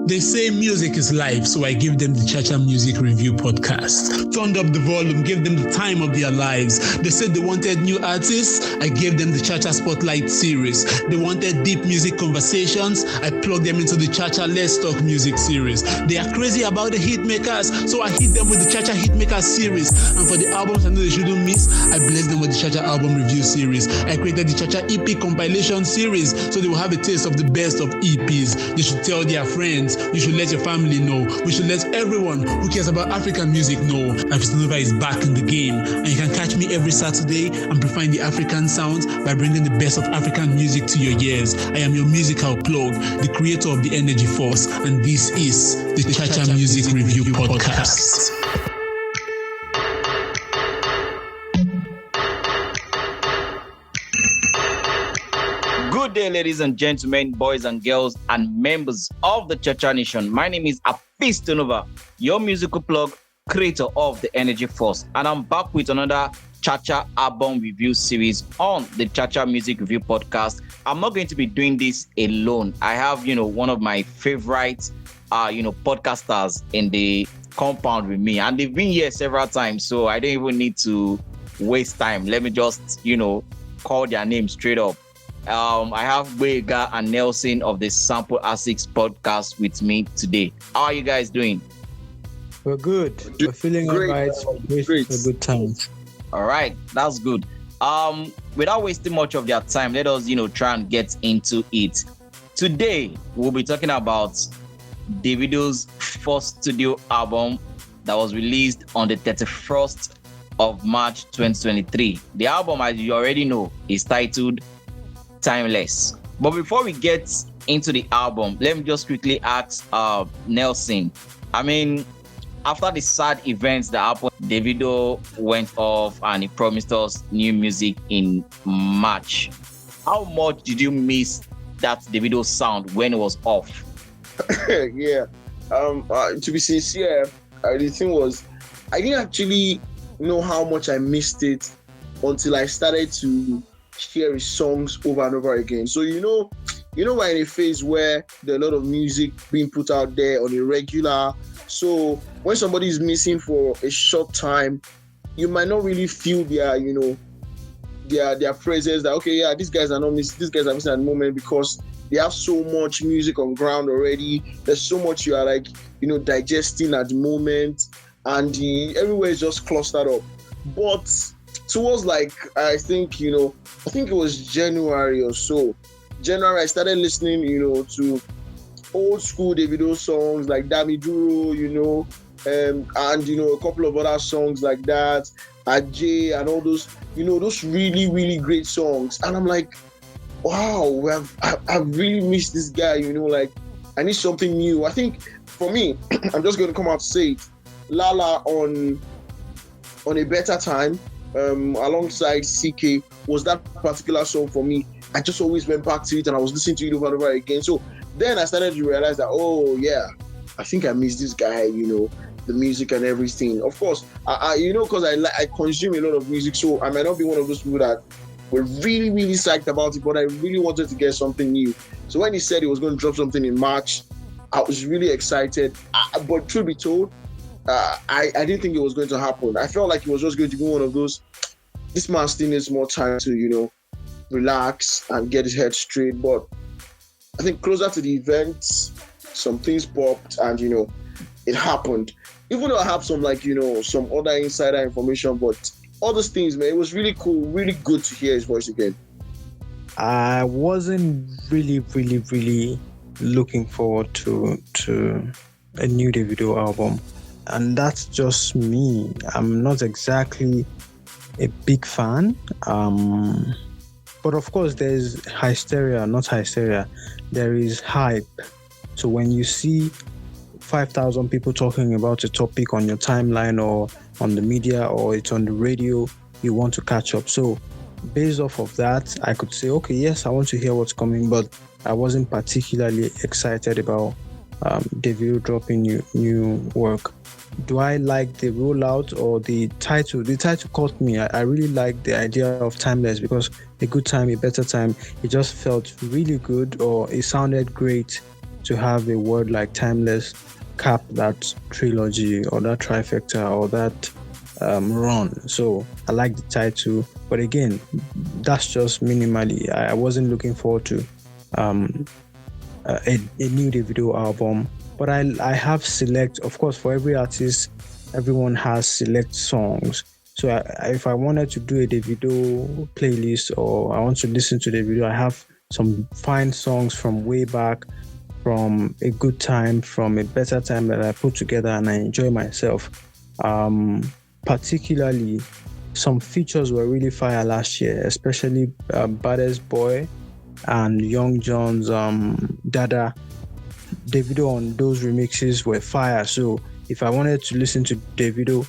They say music is life, so I give them the Cha-Cha Music Review podcast. Turned up the volume, gave them the time of their lives. They said they wanted new artists, I gave them the Cha-Cha Spotlight series. They wanted deep music conversations, I plugged them into the Cha-Cha Let's Talk Music series. They are crazy about the hit makers, so I hit them with the Cha-Cha Hit Makers series. And for the albums I know they shouldn't miss, I blessed them with the Cha-Cha Album Review series. I created the Cha-Cha EP compilation series, so they will have a taste of the best of EPs. They should tell their friends, you should let your family know, we should let everyone who cares about African music know. Hafeestonova is back in the game, and you can catch me every Saturday amplifying the African sounds by bringing the best of African music to your ears. I am your musical plug, the creator of the Energy Force, and this is the Cha-Cha Music Review podcast. Good day, ladies and gentlemen, boys and girls, and members of the Cha-Cha Nation. My name is Hafeestonova, your musical plug, creator of the Energy Force, and I'm back with another Cha-Cha album review series on the Cha-Cha Music Review podcast. I'm not going to be doing this alone. I have, one of my favorite, podcasters in the compound with me, and they've been here several times, so I don't even need to waste time. Let me just, call their name straight up. I have Boyega and Nelson of the Sample Asake podcast with me today. How are you guys doing? We're good. We're feeling alright. Great. A good time. All right, that's good. Without wasting much of their time, let us, try and get into it. Today, we'll be talking about Davido's first studio album that was released on the 31st of March 2023. The album, as you already know, is titled Timeless. But before we get into the album, let me just quickly ask Nelson. After the sad events that happened, Davido went off and he promised us new music in March. How much did you miss that Davido sound when it was off? Yeah. To be sincere, the thing was, I didn't actually know how much I missed it until I started to hear his songs over and over again. So we're in a phase where there are a lot of music being put out there on a regular. So when somebody is missing for a short time, you might not really feel their presence. That okay, yeah, these guys are missing at the moment because they have so much music on ground already. There's so much you are digesting at the moment, and everywhere is just clustered up. But towards I think it was January or so. January, I started listening, to old school Davido songs like Darmie, and a couple of other songs like that, Ajay and all those, those really, really great songs. And I'm like, wow, I've really missed this guy, I need something new. I think for me, I'm just going to come out to say it, Lala on a better time, alongside CK was that particular song for me. I just always went back to it and I was listening to it over and over again. So then I started to realize that, oh yeah, I think I miss this guy, the music and everything. Of course, because I consume a lot of music, so I might not be one of those people that were really, really psyched about it, but I really wanted to get something new. So when he said he was going to drop something in March, I was really excited. But truth be told, I didn't think it was going to happen. I felt like it was just going to be one of those, this man still needs more time to, relax and get his head straight. But I think closer to the event, some things popped and, it happened. Even though I have some some other insider information, but all those things, man, it was really cool, really good to hear his voice again. I wasn't really, really, really looking forward to a new Davido album. And that's just me. I'm not exactly a big fan. But of course, there's hysteria, not hysteria. There is hype. So when you see 5,000 people talking about a topic on your timeline or on the media or it's on the radio, you want to catch up. So based off of that, I could say, okay, yes, I want to hear what's coming, but I wasn't particularly excited about Davido dropping new work. Do I like the rollout or the title? The title caught me. I really like the idea of Timeless because a good time, a better time. It just felt really good, or it sounded great to have a word like timeless cap that trilogy or that trifecta or that run. So I like the title, but again, that's just minimally. I wasn't looking forward to a new Davido album, but I have select. Of course, for every artist, everyone has select songs. So if I wanted to do a Davido playlist or I want to listen to Davido, I have some fine songs from way back, from a good time, from a better time that I put together and I enjoy myself. Particularly, some features were really fire last year, especially Baddest Boy and Young John's Dada. Davido on those remixes were fire. So if I wanted to listen to Davido,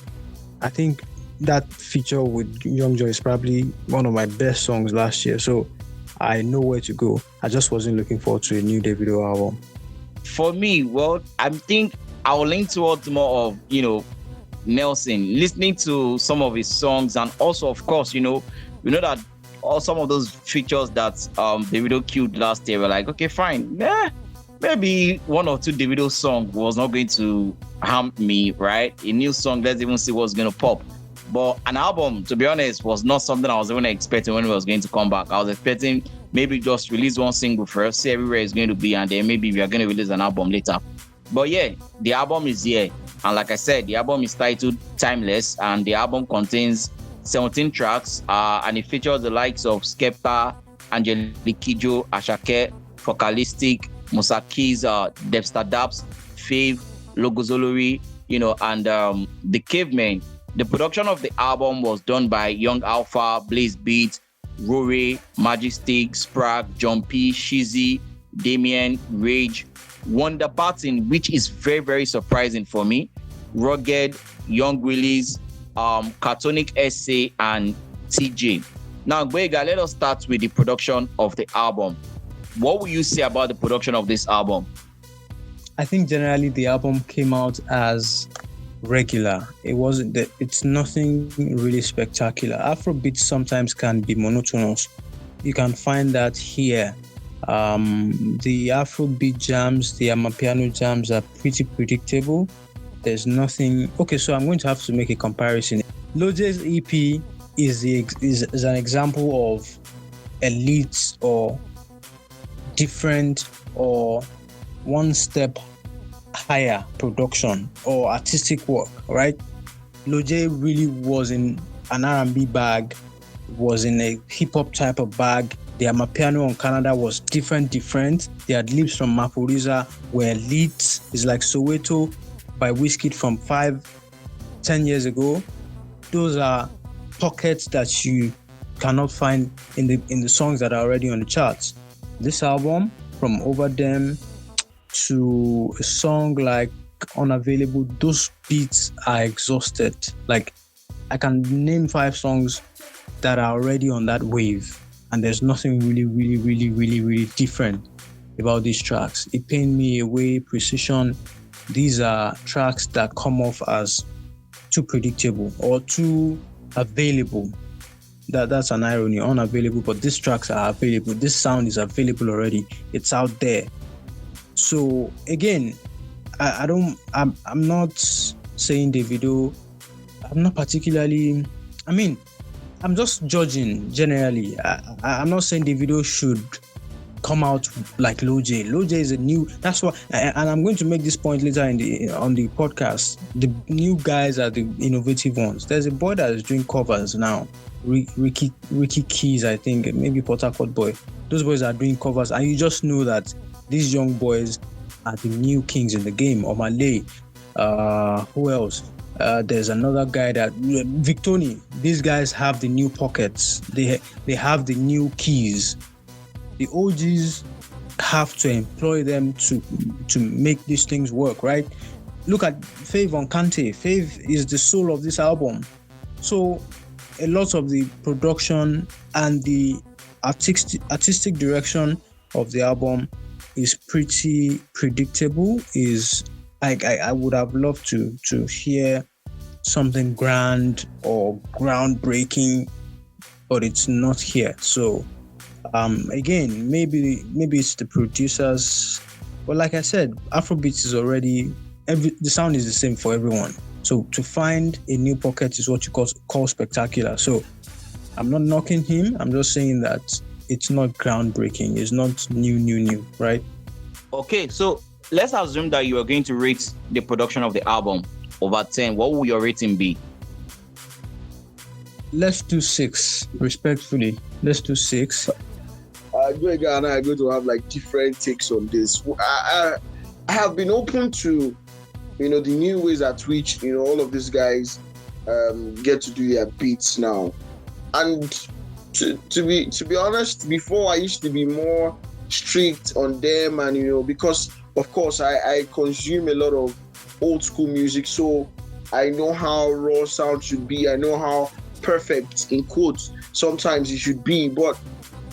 I think that feature with Young John is probably one of my best songs last year. So I know where to go. I just wasn't looking forward to a new Davido album. For me, well, I think I will lean towards more of, Nelson, listening to some of his songs, and also, of course, we know that all some of those features that Davido killed last year were like, okay, fine, maybe one or two Davido songs was not going to harm me, right? A new song, let's even see what's going to pop. But an album, to be honest, was not something I was even expecting when it was going to come back. I was expecting maybe just release one single first, see everywhere it's going to be, and then maybe we are going to release an album later. But yeah, the album is here. And like I said, the album is titled Timeless, and the album contains 17 tracks, and it features the likes of Skepta, Angelique Kidjo, Asake, Focalistic, Musa Keys, Dexta Daps, Fave, Olori, and the Cavemen. The production of the album was done by Young Alpha, Blaisebeatz, Rore, Magicsticks, Sparrq, John P, Shizzi, Damien, Rage, Wonder Parton, which is very, very surprising for me, Rugged, Young Willies, Caltonic SA, and TJ. Now, Gbega, let us start with the production of the album. What will you say about the production of this album? I think generally the album came out as regular. It's nothing really spectacular. Afrobeat sometimes can be monotonous. You can find that here. The Afrobeat jams, the Amapiano jams are pretty predictable. There's nothing. Okay, so I'm going to have to make a comparison. Loje's EP is an example of elite or different or one step higher production or artistic work, right? Loje really was in an R&B bag, was in a hip-hop type of bag. The Amapiano on Canada was different. The ad-libs from Maporiza were elite. It's like Soweto by Wizkid from 5-10 years ago. Those are pockets that you cannot find in the songs that are already on the charts. This album, from Over Them to a song like Unavailable, those beats are exhausted. Like, I can name 5 songs that are already on that wave, and there's nothing really different about these tracks. It Pained Me Away, Precision, these are tracks that come off as too predictable or too available. That's an irony, unavailable, but these tracks are available. This sound is available already. It's out there. So again, I'm not saying Davido. I'm not particularly. I'm just judging generally. I'm not saying Davido should come out like Loje. Loje is a new. That's what, and I'm going to make this point later on the podcast. The new guys are the innovative ones. There's a boy that is doing covers now. Ricky Keys, I think, maybe Port Harcourt boy. Those boys are doing covers, and you just know that these young boys are the new kings in the game. Omale, who else? There's another guy that Victoni. These guys have the new pockets. They have the new keys. The OGs have to employ them to make these things work, right? Look at Fave on Kante. Fave is the soul of this album. So a lot of the production and the artistic direction of the album is pretty predictable. I would have loved to hear something grand or groundbreaking, but it's not here. So again, maybe it's the producers But like I said, Afrobeats is already the sound is the same for everyone. So to find a new pocket is what you call spectacular. So I'm not knocking him. I'm just saying that it's not groundbreaking. It's not new, right? Okay, so let's assume that you are going to rate the production of the album over 10. What will your rating be? Let's do 6, respectfully. Let's do 6. Dwega and I are going to have like different takes on this. I have been open to, the new ways at which, all of these guys get to do their beats now. And to be honest, before I used to be more strict on them, and because of course I consume a lot of old school music, so I know how raw sound should be. I know how perfect, in quotes, sometimes it should be. But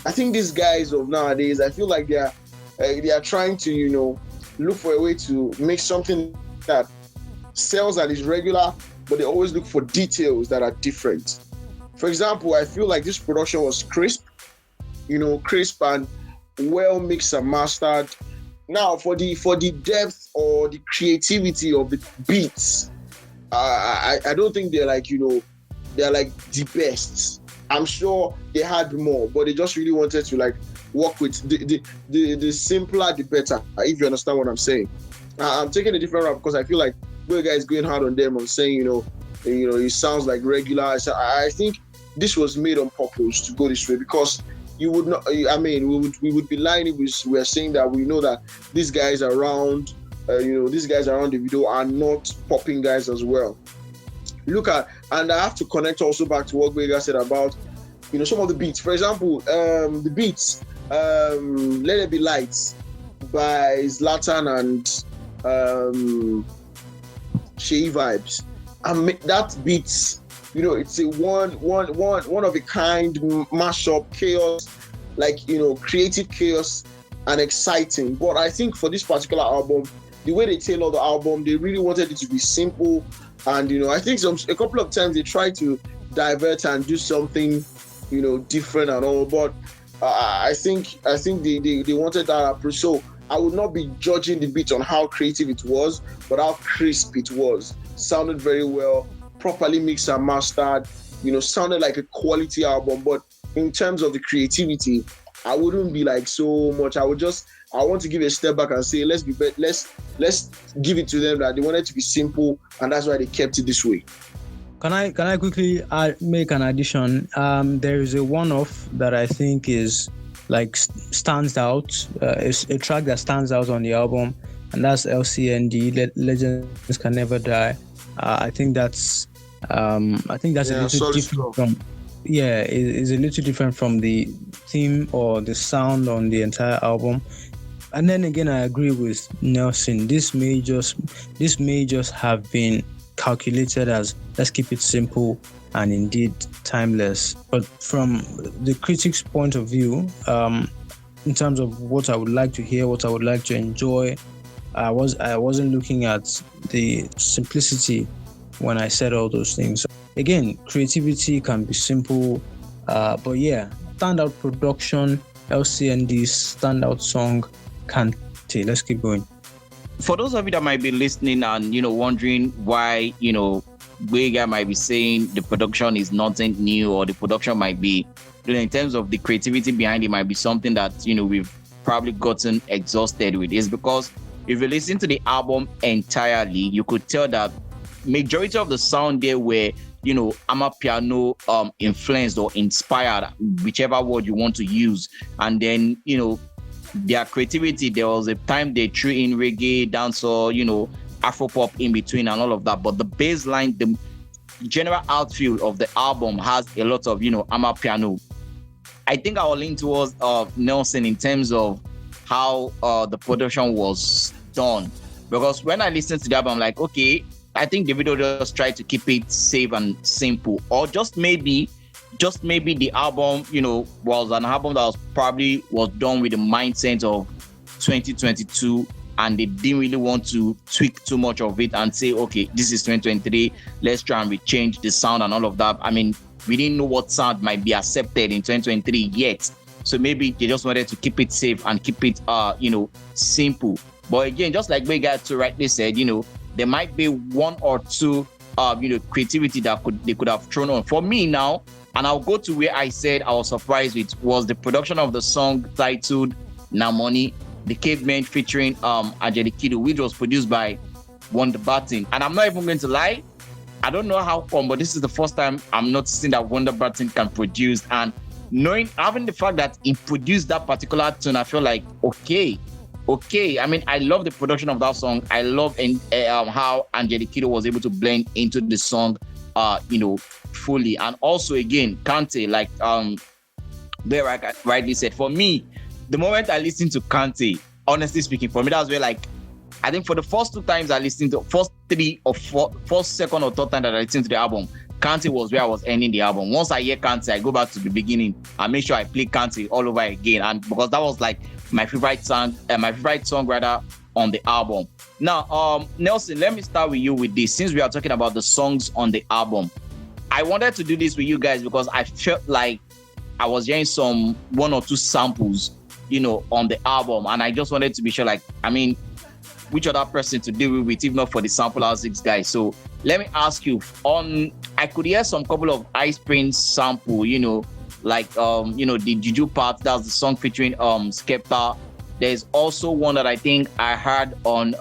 I think these guys of nowadays, I feel like they are trying to look for a way to make something that sells and is regular, but they always look for details that are different. For example, I feel like this production was crisp and well mixed and mastered. Now, for the depth or the creativity of the beats, I don't think they're like they're like the best. I'm sure they had more, but they just really wanted to like work with the simpler, the better. If you understand what I'm saying. I'm taking a different route because I feel like the guy is going hard on them. I'm saying it sounds like regular. So I think this was made on purpose to go this way, because you would not. I mean, we would be lying if we are saying that we know that these guys around, these guys around Davido are not popping guys as well. Look at, and I have to connect also back to what Vega said about, some of the beats. For example, the beats, "Let It Be Lights" by Zlatan and Shea Vibes. That beats, it's a one of a kind mashup, chaos, like creative chaos and exciting. But I think for this particular album, the way they tailored the album, they really wanted it to be simple. And I think a couple of times they tried to divert and do something, different and all. But I think they wanted that approach. So I would not be judging the beat on how creative it was, but how crisp it was. Sounded very well, properly mixed and mastered. Sounded like a quality album. But in terms of the creativity, I wouldn't be like so much. I want to give a step back and say, let's give it to them that they wanted to be simple, and that's why they kept it this way. Can I quickly make an addition? There is a one-off that I think is like stands out. It's a track that stands out on the album, and that's LCND, Legends Can Never Die. I think that's a little different from. Yeah, it's a little different from the theme or the sound on the entire album. And then again, I agree with Nelson. This may just have been calculated as, let's keep it simple and indeed timeless. But from the critics' point of view, in terms of what I would like to hear, what I would like to enjoy, I wasn't looking at the simplicity when I said all those things. Again, creativity can be simple, but yeah, standout production, LCND's standout song, Kante. Let's keep going. For those of you that might be listening and wondering why Vega might be saying the production is nothing new, or the production might be, in terms of the creativity behind it, might be something that we've probably gotten exhausted with, is because if you listen to the album entirely, you could tell that majority of the sound there were amapiano influenced or inspired, whichever word you want to use. And then their creativity, there was a time they threw in reggae, dancehall, Afropop in between and all of that. But the baseline, the general outfield of the album has a lot of amapiano. I think I will lean towards Nelson in terms of how the production was done, because when I listened to the album, I'm like, okay, I think Davido just tried to keep it safe and simple, or just maybe the album, was an album that was done with the mindset of 2022, and they didn't really want to tweak too much of it and say, okay, this is 2023, let's try and rechange the sound and all of that. I mean, we didn't know what sound might be accepted in 2023 yet. So maybe they just wanted to keep it safe and keep it, simple. But again, just like Bega too rightly said, there might be one or two creativity that they could have thrown on. For me now, and I'll go to where I said I was surprised with, was the production of the song titled Now Money, the Cavemen featuring Angelique Kidjo, which was produced by Banton. And I'm not even going to lie, I don't know how come, but this is the first time I'm noticing that Banton can produce. And having the fact that he produced that particular tune, I feel like, okay. I mean, I love the production of that song. I love how Angelique Kidjo was able to blend into the song, fully. And also, again, Kante, like Berak rightly said, for me, the moment I listened to Kante, honestly speaking, for me, that was where, like, I think for the first two times I listened to, first second or third time that I listened to the album, Kante was where I was ending the album. Once I hear Kante, I go back to the beginning. I make sure I play Kante all over again, and because that was like my favorite song rather on the album. Now, Nelson, let me start with you with this. Since we are talking about the songs on the album, I wanted to do this with you guys because I felt like I was hearing one or two samples, on the album, and I just wanted to be sure, like, I mean, which other person to deal with if not for the sample six guys. So let me ask you, I could hear some couple of Ice Prince sample, like the Juju part, that's the song featuring Skepta. There's also one that I think I heard on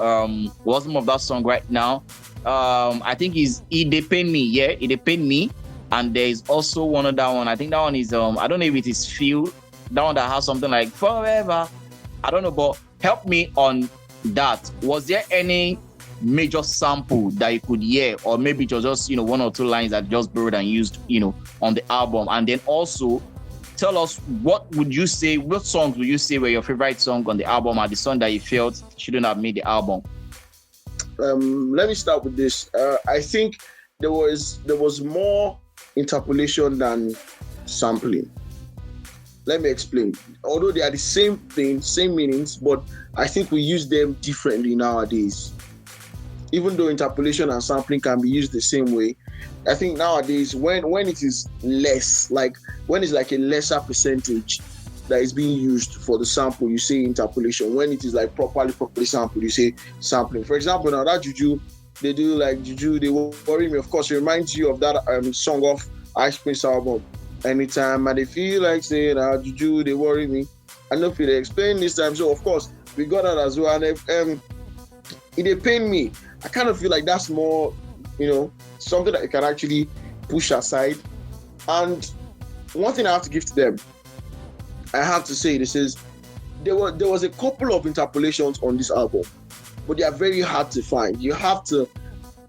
what's the name of that song right now? I think is It Depend Me, It Depend Me. And there's also one other one. I think that one is I don't know if it is Feel, that one that has something like Forever. I don't know, but help me on that. Was there any major sample that you could hear, or maybe it was just one or two lines that just borrowed and used on the album? And then also tell us, what songs would you say were your favorite song on the album, or the song that you felt shouldn't have made the album? Let me start with this. I think there was more interpolation than sampling. Let me explain. Although they are the same thing, same meanings, but I think we use them differently nowadays. Even though interpolation and sampling can be used the same way, I think nowadays when it is less, like when it's like a lesser percentage that is being used for the sample, you say interpolation. When it is like properly sampled, you say sampling. For example, now that Juju, they do like Juju, They Worry Me. Of course, it reminds you of that song off Ice Prince album. Anytime I feel like saying, Juju, They Worry Me. I know if they explain this time. So of course, we got that as well. And It Depend Me. I kind of feel like that's more, something that you can actually push aside. And one thing I have to give to them, I have to say this is, there was a couple of interpolations on this album, but they are very hard to find. You have to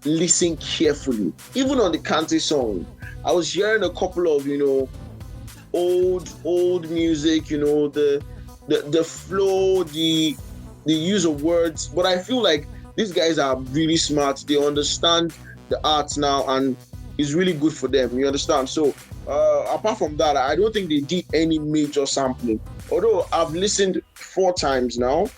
listen carefully. Even on the Kante song, I was hearing a couple of, old music, the flow, the use of words. But I feel like these guys are really smart. They understand the art now, and it's really good for them. You understand? So apart from that, I don't think they did any major sampling. Although I've listened 4 times now.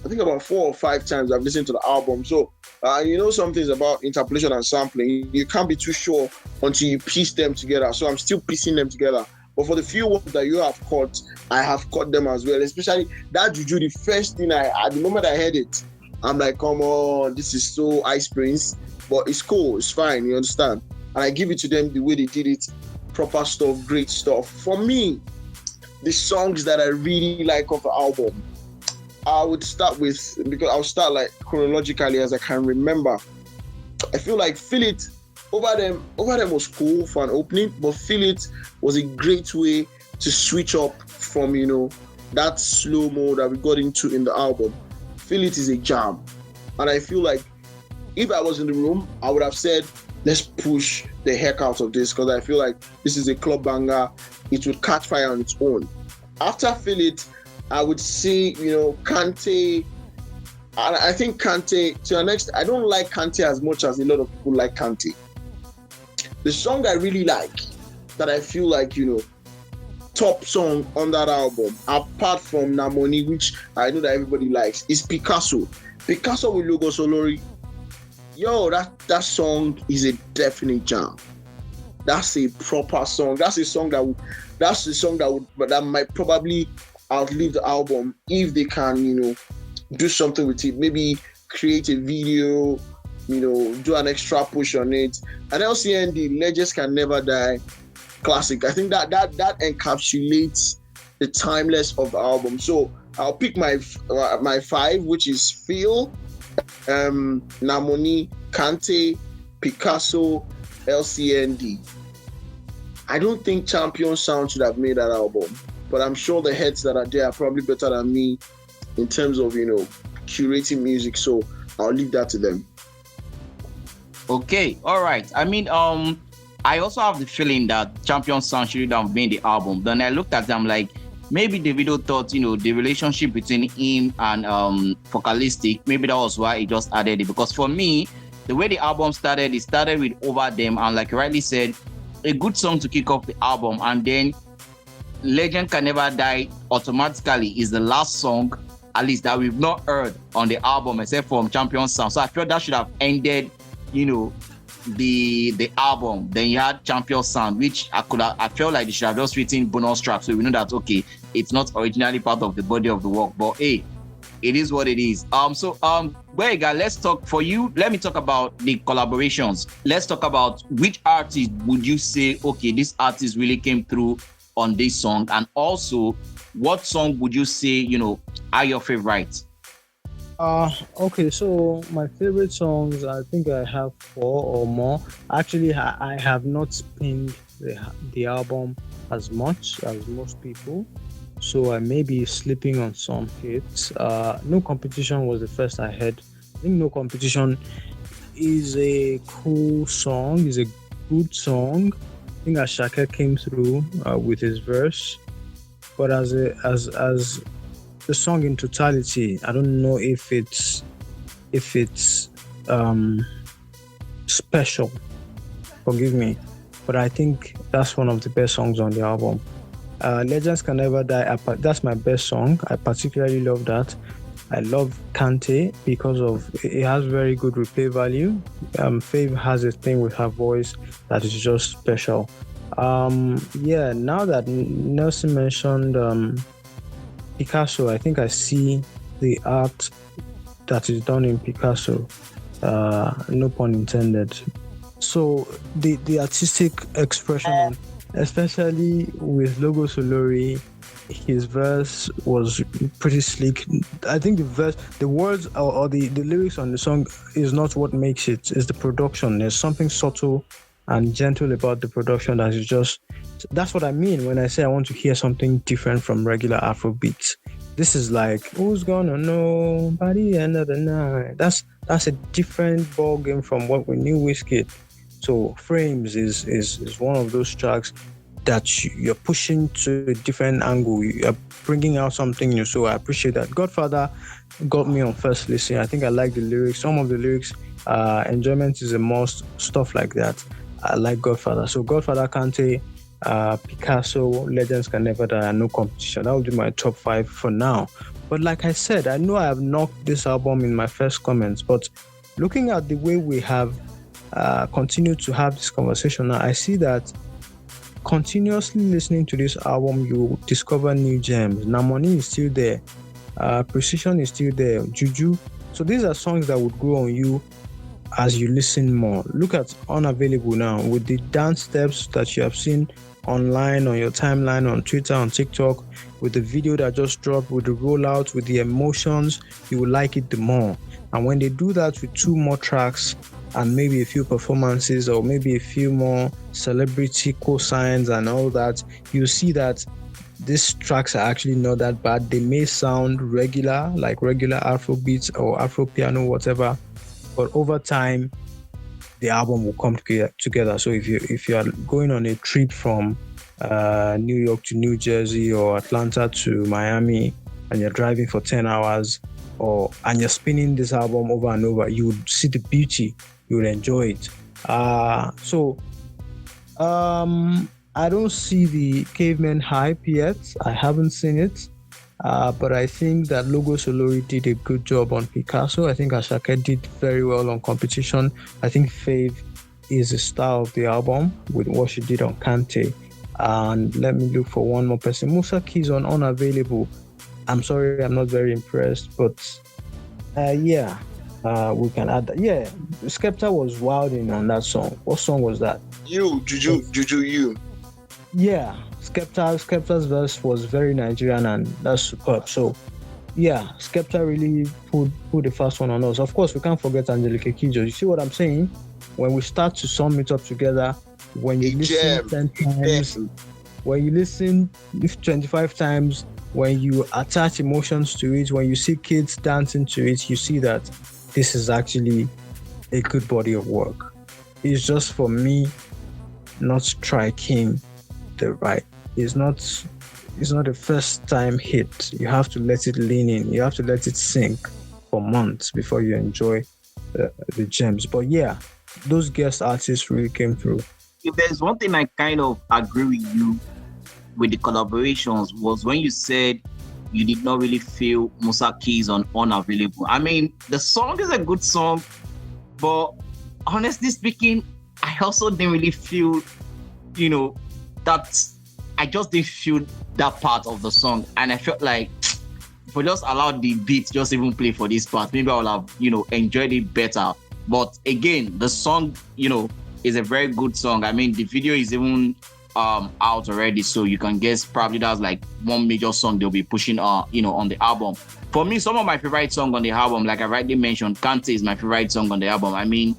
I think about 4 or 5 times I've listened to the album. So some things about interpolation and sampling. You can't be too sure until you piece them together. So I'm still piecing them together. But for the few ones that you have caught, I have caught them as well. Especially that Juju, the first thing at the moment I heard it, I'm like, come on, this is so Ice Prince. But it's cool, it's fine, you understand? And I give it to them the way they did it. Proper stuff, great stuff. For me, the songs that I really like of the album, I would start with, because I'll start like chronologically as I can remember. I feel like Feel It, over them was cool for an opening, but Feel It was a great way to switch up from, that slow mode that we got into in the album. Feel It is a jam. And I feel like if I was in the room, I would have said, let's push the heck out of this, because I feel like this is a club banger. It would catch fire on its own. After Feel It, I would say, Kante. And I think Kante, to an extent, I don't like Kante as much as a lot of people like Kante. The song I really like, that I feel like, top song on that album, apart from Namoni, which I know that everybody likes, is Picasso. Picasso with Logos Olori. Yo, that song is a definite jam. That's a proper song. That's a song that might probably outlive the album if they can, do something with it. Maybe create a video, do an extra push on it. And LCND, Legends Can Never Die, classic. I think that encapsulates the timeless of the album. So I'll pick my 5, which is Feel, Namoni, Kante, Picasso, LCND. I don't think Champion Sound should have made that album, but I'm sure the heads that are there are probably better than me in terms of, curating music. So I'll leave that to them. Okay, all right. I mean, I also have the feeling that Champion Sound should have made the album. Then I looked at them like, maybe Davido thought, the relationship between him and Focalistic, maybe that was why he just added it. Because for me, the way the album started, it started with Over Them, and like you rightly said, a good song to kick off the album, and then Legend Can Never Die automatically is the last song, at least that we've not heard on the album except from Champion Sound. So I felt that should have ended, the album. Then you had Champion Sound, which I felt like they should have just written bonus track, so we know that okay, it's not originally part of the body of the work, but hey, it is what it is. Boyega, let's talk for you. Let me talk about the collaborations. Let's talk about which artist would you say, okay, this artist really came through on this song, and also what song would you say, are your favorites? Okay, so my favorite songs, I think I have 4 or more. Actually, I have not spinned the album as much as most people, so I may be sleeping on some hits. No Competition was the first I heard. I think No Competition is a cool song, is a good song. I think Asake came through with his verse, but as the song in totality, I don't know if it's special. Forgive me, but I think that's one of the best songs on the album. Legends Can Never Die, that's my best song. I particularly love that. I love Kante because of it has very good replay value. Fave has a thing with her voice that is just special. Now that Nelson mentioned Picasso, I think I see the art that is done in Picasso, no pun intended. So the artistic expression, especially with Logos Olori, his verse was pretty sleek. I think the words or the lyrics on the song is not what makes it, it's the production. There's something subtle and gentle about the production that is just, that's what I mean when I say I want to hear something different from regular Afrobeats. This is like, who's gonna know by the end of the night? That's a different ball game from what we knew Wizkid. So Frames is one of those tracks that you're pushing to a different angle. You're bringing out something new. So I appreciate that. Godfather got me on first listen. I think I like the lyrics. Some of the lyrics, enjoyment is a must, stuff like that. I like Godfather. So Godfather, Kante, Picasso, Legends Can Never Die, and No Competition. That would be my top 5 for now. But like I said, I know I have knocked this album in my first comments, but looking at the way we have continued to have this conversation now, I see that continuously listening to this album, you discover new gems. Namoni is still there. Precision is still there. Juju. So these are songs that would grow on you as you listen more. Look at Unavailable now with the dance steps that you have seen online, on your timeline, on Twitter, on TikTok, with the video that just dropped, with the rollout, with the emotions, you will like it the more. And when they do that with 2 more tracks and maybe a few performances or maybe a few more celebrity cosigns and all that, you see that these tracks are actually not that bad. They may sound regular, like regular Afrobeats or Afro piano, whatever, but over time, the album will come together. So if you are going on a trip from New York to New Jersey or Atlanta to Miami and you're driving for 10 hours and you're spinning this album over and over, you would see the beauty, you will enjoy it. I don't see the Cavemen hype yet. I haven't seen it. But I think that Logos Olori did a good job on Picasso. I think Asake did very well on Competition. I think Fave is the star of the album with what she did on Kante. And let me look for one more person. Musa Keys on Unavailable. I'm sorry, I'm not very impressed, but Yeah, we can add that. Yeah, Skepta was wilding on that song. What song was that? Juju, you. Yeah, Skepta's verse was very Nigerian, and that's superb. So, yeah, Skepta really put the first one on us. Of course, we can't forget Angelique Kidjo. You see what I'm saying? When we start to sum it up together, when you listen 10 times, when you listen 25 times, when you attach emotions to it, when you see kids dancing to it, you see that this is actually a good body of work. It's just for me not striking the right. It's not a first time hit. You have to let it lean in. You have to let it sink for months before you enjoy the gems. But yeah, those guest artists really came through. If there's one thing I kind of agree with you with the collaborations was when you said you did not really feel Musa Keys on Unavailable. I mean, the song is a good song, but honestly speaking, I also didn't really feel, that I just didn't feel that part of the song. And I felt like if we just allowed the beat just even play for this part, maybe I would have, enjoyed it better. But again, the song, is a very good song. I mean, the video is even out already, so you can guess probably that's like one major song they'll be pushing on the album. For me, some of my favorite songs on the album, like I rightly mentioned, Kante is my favorite song on the album. I mean,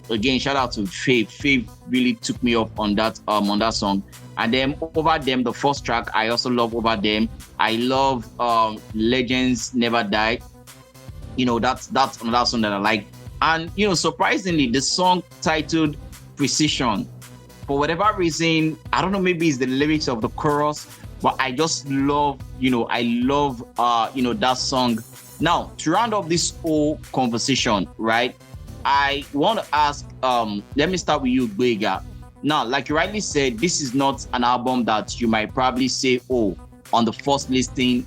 again, shout out to Fave. Fave really took me up on that song. And then Over Them, the first track, I also love Over Them. I love Legends Never Die. That's another song that I like. And surprisingly, the song titled Precision, for whatever reason, I don't know, maybe it's the lyrics of the chorus, but I just love, that song. Now, to round up this whole conversation, right, I want to ask, let me start with you, Gbega. Now, like you rightly said, this is not an album that you might probably say, oh, on the first listing,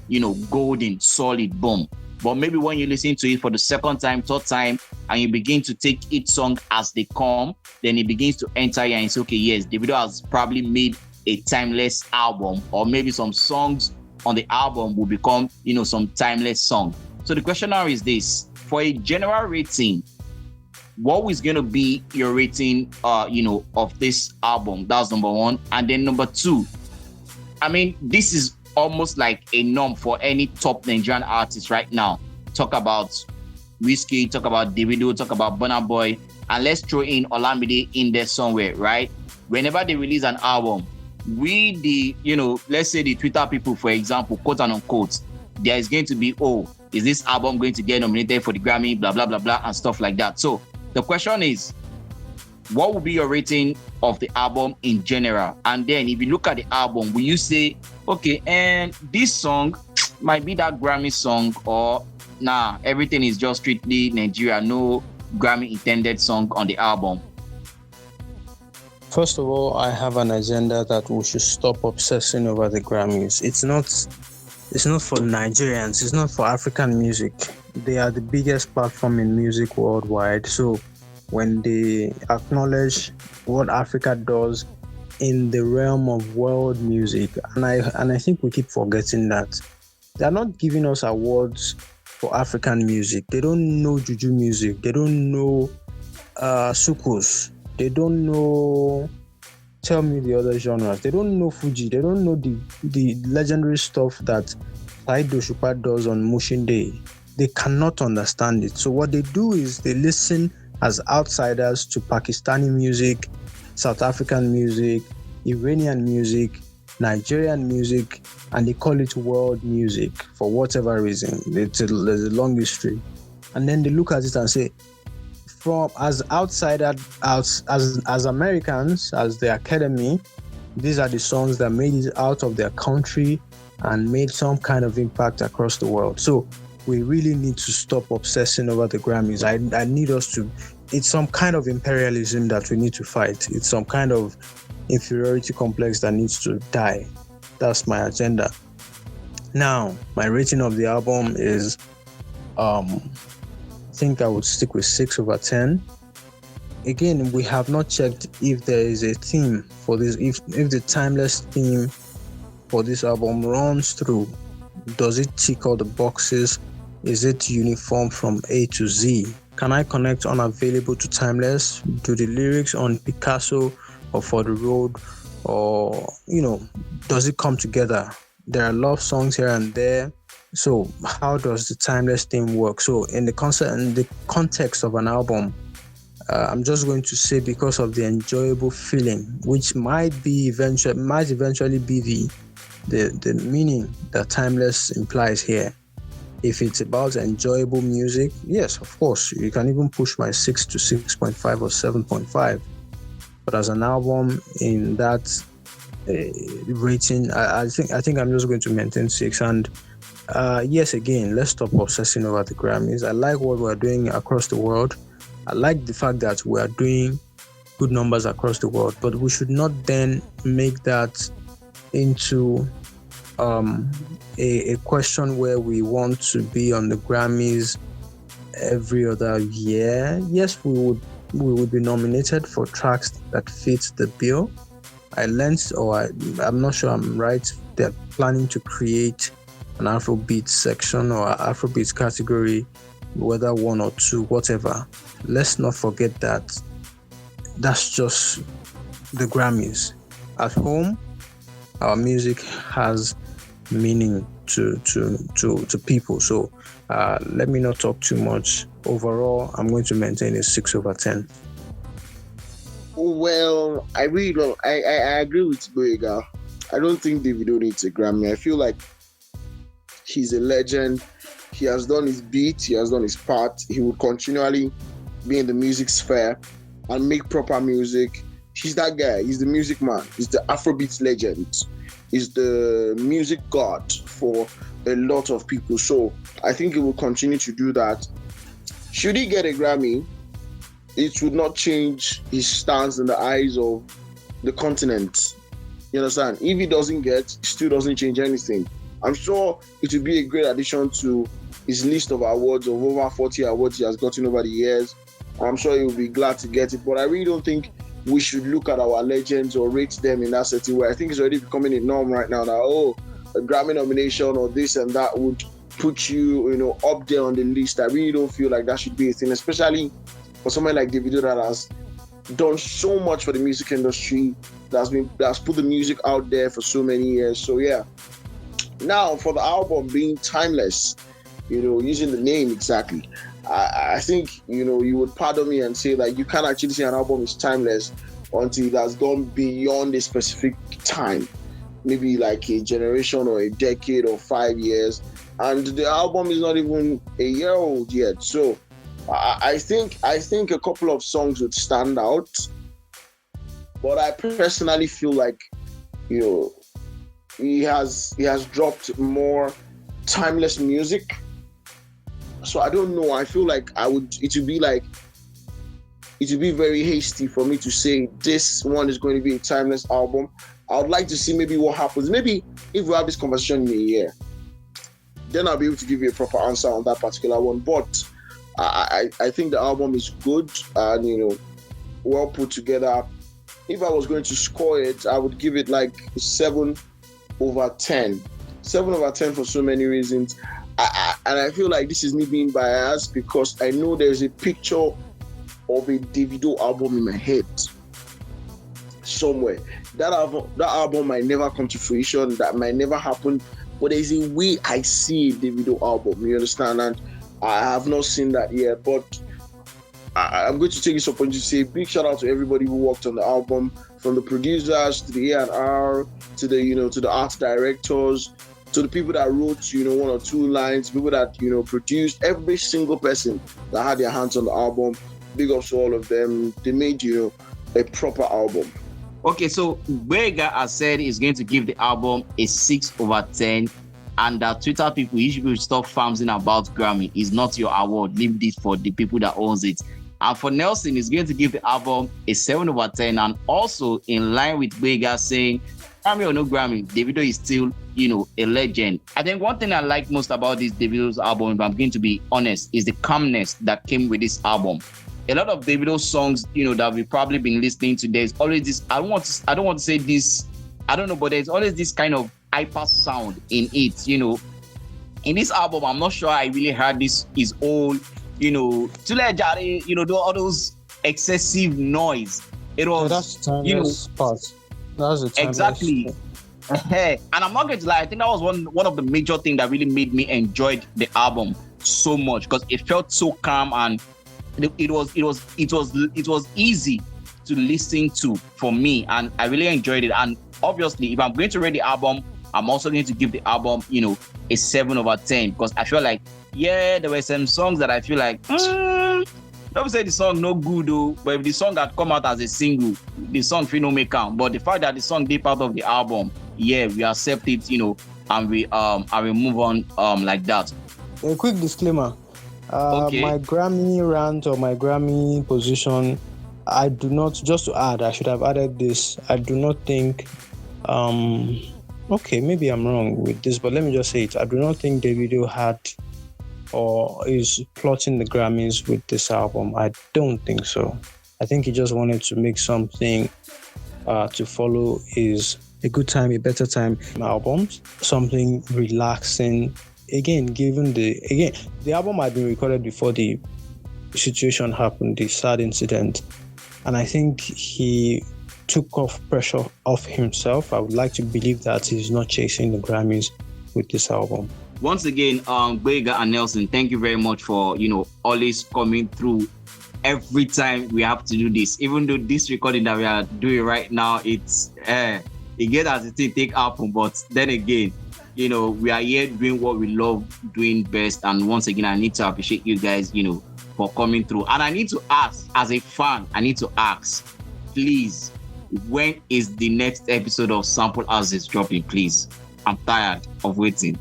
golden, solid, boom. But maybe when you listen to it for the second time, third time, and you begin to take each song as they come, then it begins to enter you and say, okay, yes, Davido has probably made a timeless album, or maybe some songs on the album will become, some timeless song. So the question now is this: for a general rating, what is going to be your rating, of this album? That's number one. And then number two, I mean, this is almost like a norm for any top Nigerian artist right now. Talk about Whiskey, talk about Davido, talk about Burna Boy, and let's throw in Olamide in there somewhere, right? Whenever they release an album, let's say the Twitter people, for example, quote and unquote, there is going to be, oh, is this album going to get nominated for the Grammy, blah, blah, blah, blah, and stuff like that. So the question is, what would be your rating of the album in general? And then if you look at the album, will you say, okay, and this song might be that Grammy song, or nah, everything is just strictly Nigeria, no Grammy intended song on the album? First of all, I have an agenda that we should stop obsessing over the Grammys. It's not for Nigerians, it's not for African music. They are the biggest platform in music worldwide. So when they acknowledge what Africa does in the realm of world music, and I think we keep forgetting that they're not giving us awards for African music. They don't know juju music. They don't know soukous. They don't know. Tell me the other genres. They don't know Fuji. They don't know the legendary stuff that Saheed Osupa does on Mushin Day. They cannot understand it. So what they do is they listen as outsiders to Pakistani music, South African music, Iranian music, Nigerian music, and they call it world music for whatever reason. There's a long history. And then they look at it and say, as outsiders, as Americans, as the Academy, these are the songs that made it out of their country and made some kind of impact across the world. So we really need to stop obsessing over the Grammys. I need us to, it's some kind of imperialism that we need to fight. It's some kind of inferiority complex that needs to die. That's my agenda. Now, my rating of the album is, I think I would stick with 6/10. Again, we have not checked if there is a theme for this, if the timeless theme for this album runs through. Does it tick all the boxes Is it uniform from A to Z? Can I connect unavailable to timeless? Do the lyrics on Picasso or For the Road, or, does it come together? There are love songs here and there. So how does the timeless thing work? So in the context of an album, I'm just going to say, because of the enjoyable feeling, which might eventually be the meaning that timeless implies here. If it's about enjoyable music, yes, of course, you can even push my 6 to 6.5 or 7.5. But as an album in that rating, I think I'm just going to maintain 6. And yes, again, let's stop obsessing over the Grammys. I like what we're doing across the world. I like the fact that we are doing good numbers across the world, but we should not then make that into a question where we want to be on the Grammys every other year. Yes, we would be nominated for tracks that fit the bill. I'm not sure I'm right. They're planning to create an Afrobeat section or Afrobeat category, whether 1 or 2, whatever. Let's not forget that that's just the Grammys. At home, our music has meaning to people. So let me not talk too much. Overall, I'm going to maintain a 6/10. Well, I really don't. I agree with Boyega. I don't think Davido needs a Grammy. I feel like he's a legend. He has done his beat. He has done his part. He will continually be in the music sphere and make proper music. He's that guy. He's the music man. He's the Afrobeat legend. He's the music god for a lot of people. So I think he will continue to do that. Should he get a Grammy, it would not change his stance in the eyes of the continent. You understand? If he doesn't get, it still doesn't change anything. I'm sure it would be a great addition to his list of awards, of over 40 awards he has gotten over the years. I'm sure he will be glad to get it, but I really don't think we should look at our legends or rate them in that certain way. I think it's already becoming a norm right now that, a Grammy nomination or this and that would put you, up there on the list. I really don't feel like that should be a thing, especially for someone like Davido that has done so much for the music industry, that's put the music out there for so many years. So yeah. Now for the album being timeless, using the name exactly, I think, you would pardon me and say that you can't actually say an album is timeless until it has gone beyond a specific time, maybe like a generation or a decade or 5 years, and the album is not even a year old yet. So I think a couple of songs would stand out, but I personally feel like, he has dropped more timeless music. So I don't know. I feel like it would be very hasty for me to say this one is going to be a timeless album. I would like to see maybe what happens. Maybe if we have this conversation in a year, then I'll be able to give you a proper answer on that particular one. But I think the album is good and, well put together. If I was going to score it, I would give it like 7/10. 7/10 for so many reasons. And I feel like this is me being biased because I know there's a picture of a Davido album in my head somewhere. That album might never come to fruition, that might never happen, but there's a way I see a Davido album, you understand? And I have not seen that yet, but I'm going to take this opportunity to say a big shout out to everybody who worked on the album, from the producers to the A&R to the art directors, to the people that wrote, 1 or 2 lines, people that, produced, every single person that had their hands on the album. Big ups to all of them. They made, a proper album. Okay, so Boyega has said he's going to give the album a 6/10, and that Twitter people, you should stop farming about Grammy. It's not your award. Leave this for the people that owns it. And for Nelson, he's going to give the album a 7/10, and also in line with Boyega saying, Grammy or no Grammy, Davido is still, a legend. I think one thing I like most about this Davido's album, if I'm going to be honest, is the calmness that came with this album. A lot of Davido songs, that we've probably been listening to, there's always this, I don't want to say this, I don't know, but there's always this kind of hyper sound in it, in this album, I'm not sure I really heard this his own, all those excessive noise. It was, that's the timeless part. That's the timeless exactly. And I'm not going to lie, I think that was one of the major things that really made me enjoy the album so much, because it felt so calm and it was easy to listen to for me, and I really enjoyed it. And obviously, if I'm going to rate the album, I'm also going to give the album, a 7 over 10, because I feel like, there were some songs that I feel like, don't say the song no good though, but if the song had come out as a single, the song feel no make count. But the fact that the song did part of the album, we accept it, and we move on like that. A quick disclaimer. Okay. My Grammy rant or my Grammy position, I do not, just to add, I should have added this. I do not think, okay, maybe I'm wrong with this, but let me just say it. I do not think Davido had or is plotting the Grammys with this album. I don't think so. I think he just wanted to make something to follow is a good time, a better time albums, something relaxing. Again, the album had been recorded before the situation happened, the sad incident, and I think he took off pressure off himself. I would like to believe that he's not chasing the Grammys with this album. Once again, Boyega and Nelson, thank you very much for always coming through every time we have to do this. Even though this recording that we are doing right now, it's again as it take happen, but then again, we are here doing what we love doing best. And once again, I need to appreciate you guys, for coming through. And I need to ask, as a fan, please, when is the next episode of Sample Houses dropping, please? I'm tired of waiting.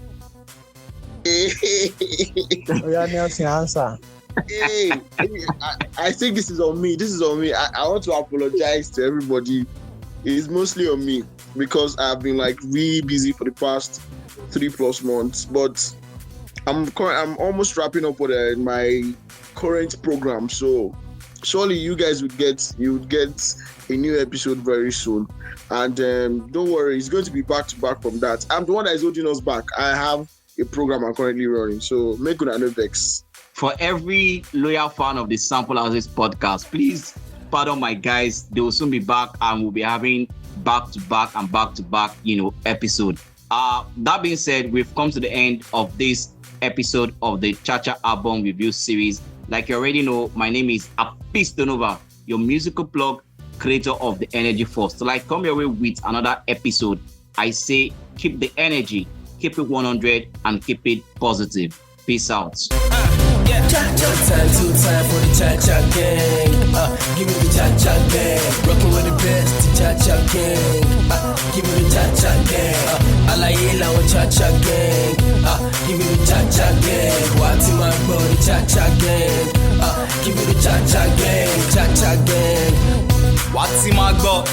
Nelson, answer. I think this is on me. I want to apologize to everybody. It's mostly on me because I've been really busy for the past 3+ months. But I'm almost wrapping up with my current program. So surely you guys would get a new episode very soon. And don't worry, it's going to be back to back from that. I'm the one that is holding us back. I have a program I'm currently running, so make good no vex. For every loyal fan of the Sample Houses podcast, please pardon my guys. They will soon be back, and we'll be having back to back episode. That being said, we've come to the end of this episode of the Cha-Cha album review series. Like you already know, my name is Hafeestonova, your musical plug, creator of the Energy Force. So come your way with another episode. I say keep the energy, keep it 100, and keep it positive. Peace out. Time for the Cha-Cha gang. Give me the Cha-Cha gang. Rockin' with the best, the Cha-Cha gang. Give me the Cha-Cha gang. Alayela with Cha-Cha gang. Give me the Cha-Cha gang. What's my body, Cha-Cha gang. Give me the Cha-Cha gang. Cha-Cha gang. What's my god?